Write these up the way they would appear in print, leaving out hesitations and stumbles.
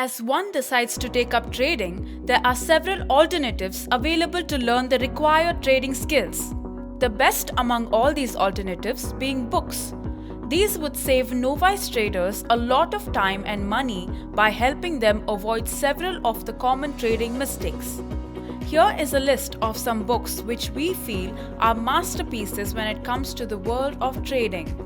As one decides to take up trading, there are several alternatives available to learn the required trading skills. The best among all these alternatives being books. These would save novice traders a lot of time and money by helping them avoid several of the common trading mistakes. Here is a list of some books which we feel are masterpieces when it comes to the world of trading.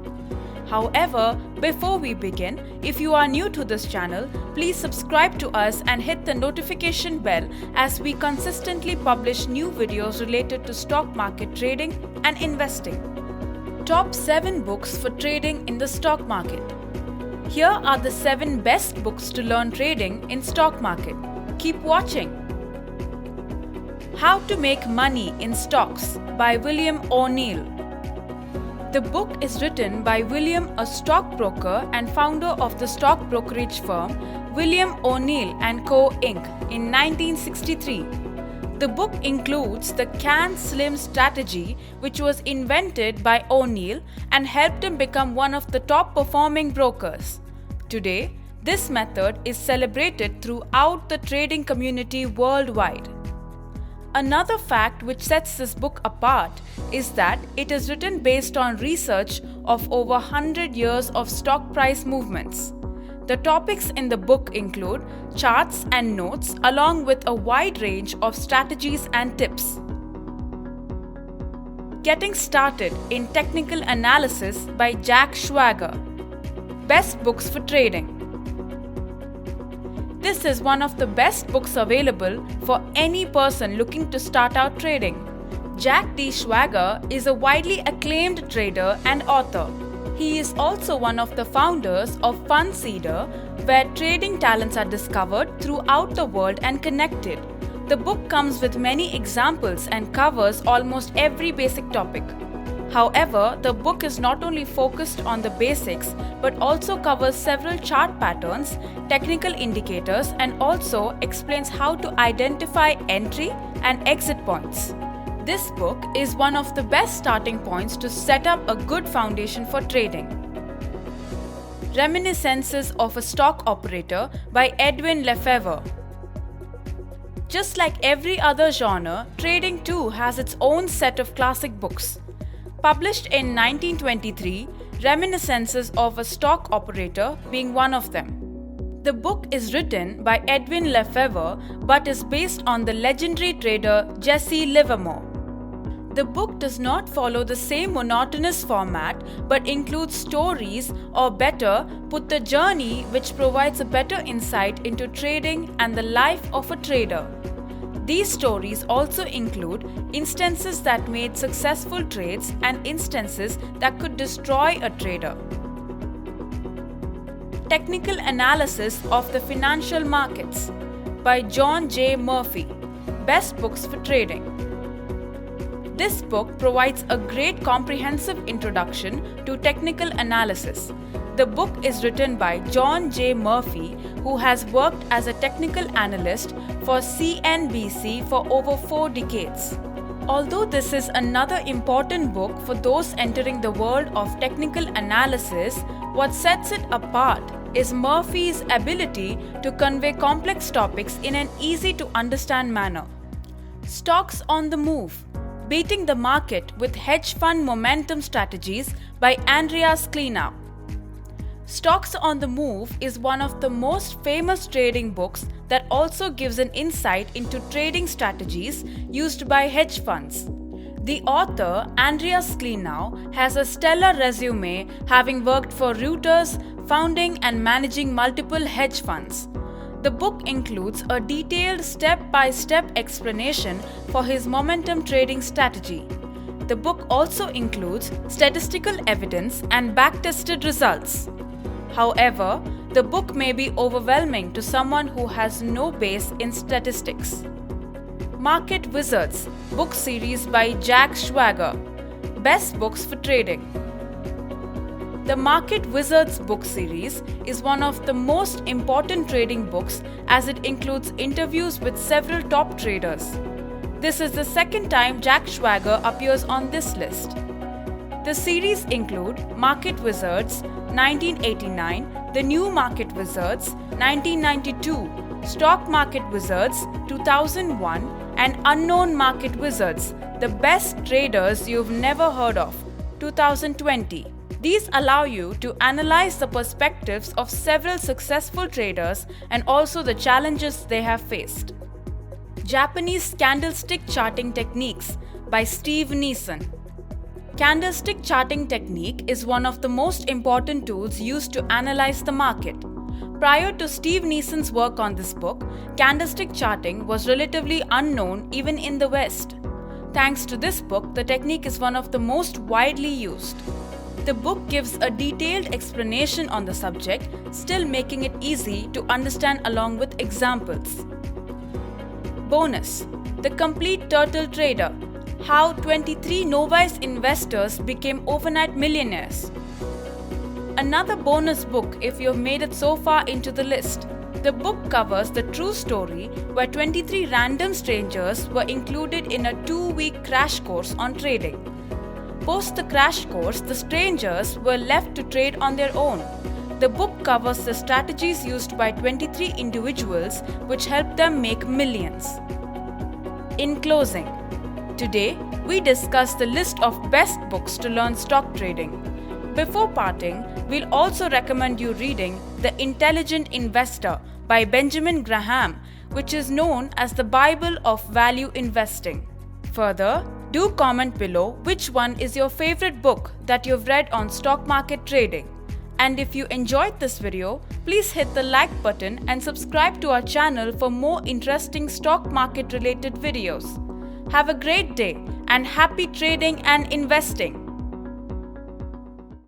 However, before we begin, if you are new to this channel, please subscribe to us and hit the notification bell as we consistently publish new videos related to stock market trading and investing. Top 7 books for trading in the stock market. Here are the 7 best books to learn trading in stock market. Keep watching. How to Make Money in Stocks by William O'Neill. The book is written by William, a stockbroker and founder of the stock brokerage firm William O'Neill & Co. Inc. in 1963. The book includes the CAN SLIM strategy, which was invented by O'Neill and helped him become one of the top performing brokers. Today, this method is celebrated throughout the trading community worldwide. Another fact which sets this book apart is that it is written based on research of over 100 years of stock price movements. The topics in the book include charts and notes along with a wide range of strategies and tips. Getting Started in Technical Analysis by Jack Schwager. Best books for trading. This is one of the best books available for any person looking to start out trading. Jack D. Schwager is a widely acclaimed trader and author. He is also one of the founders of FundSeeder, where trading talents are discovered throughout the world and connected. The book comes with many examples and covers almost every basic topic. However, the book is not only focused on the basics but also covers several chart patterns, technical indicators, and also explains how to identify entry and exit points. This book is one of the best starting points to set up a good foundation for trading. Reminiscences of a Stock Operator by Edwin Lefevre. Just like every other genre, trading too has its own set of classic books. Published in 1923, Reminiscences of a Stock Operator being one of them. The book is written by Edwin Lefevre but is based on the legendary trader Jesse Livermore. The book does not follow the same monotonous format but includes stories, or better put, the journey, which provides a better insight into trading and the life of a trader. These stories also include instances that made successful trades and instances that could destroy a trader. Technical Analysis of the Financial Markets by John J. Murphy. Best books for trading. This book provides a great comprehensive introduction to technical analysis. The book is written by John J. Murphy, who has worked as a technical analyst for CNBC for over 4 decades. Although this is another important book for those entering the world of technical analysis, what sets it apart is Murphy's ability to convey complex topics in an easy-to-understand manner. Stocks on the Move. Beating the Market with Hedge Fund Momentum Strategies by Andreas Klenow. Stocks on the Move is one of the most famous trading books that also gives an insight into trading strategies used by hedge funds. The author, Andreas Klenow, has a stellar resume, having worked for Reuters, founding and managing multiple hedge funds. The book includes a detailed step-by-step explanation for his momentum trading strategy. The book also includes statistical evidence and back-tested results. However, the book may be overwhelming to someone who has no base in statistics. Market Wizards book series by Jack Schwager. Best books for trading. The Market Wizards book series is one of the most important trading books as it includes interviews with several top traders. This is the second time Jack Schwager appears on this list. The series include Market Wizards 1989, The New Market Wizards 1992, Stock Market Wizards 2001, and Unknown Market Wizards, The Best Traders You've Never Heard of 2020. These allow you to analyze the perspectives of several successful traders and also the challenges they have faced. Japanese Candlestick Charting Techniques by Steve Nissen. Candlestick charting technique is one of the most important tools used to analyze the market. Prior to Steve Nissen's work on this book, candlestick charting was relatively unknown even in the West. Thanks to this book, the technique is one of the most widely used. The book gives a detailed explanation on the subject, still making it easy to understand along with examples. Bonus: The Complete Turtle Trader. How 23 novice investors became overnight millionaires. Another bonus book if you've made it so far into the list. The book covers the true story where 23 random strangers were included in a 2-week crash course on trading. Post the crash course, the strangers were left to trade on their own. The book covers the strategies used by 23 individuals which helped them make millions. In closing, today we discuss the list of best books to learn stock trading. Before parting, we'll also recommend you reading The Intelligent Investor by Benjamin Graham, which is known as the Bible of value investing. Further, do comment below which one is your favorite book that you've read on stock market trading. And if you enjoyed this video, please hit the like button and subscribe to our channel for more interesting stock market related videos. Have a great day and happy trading and investing!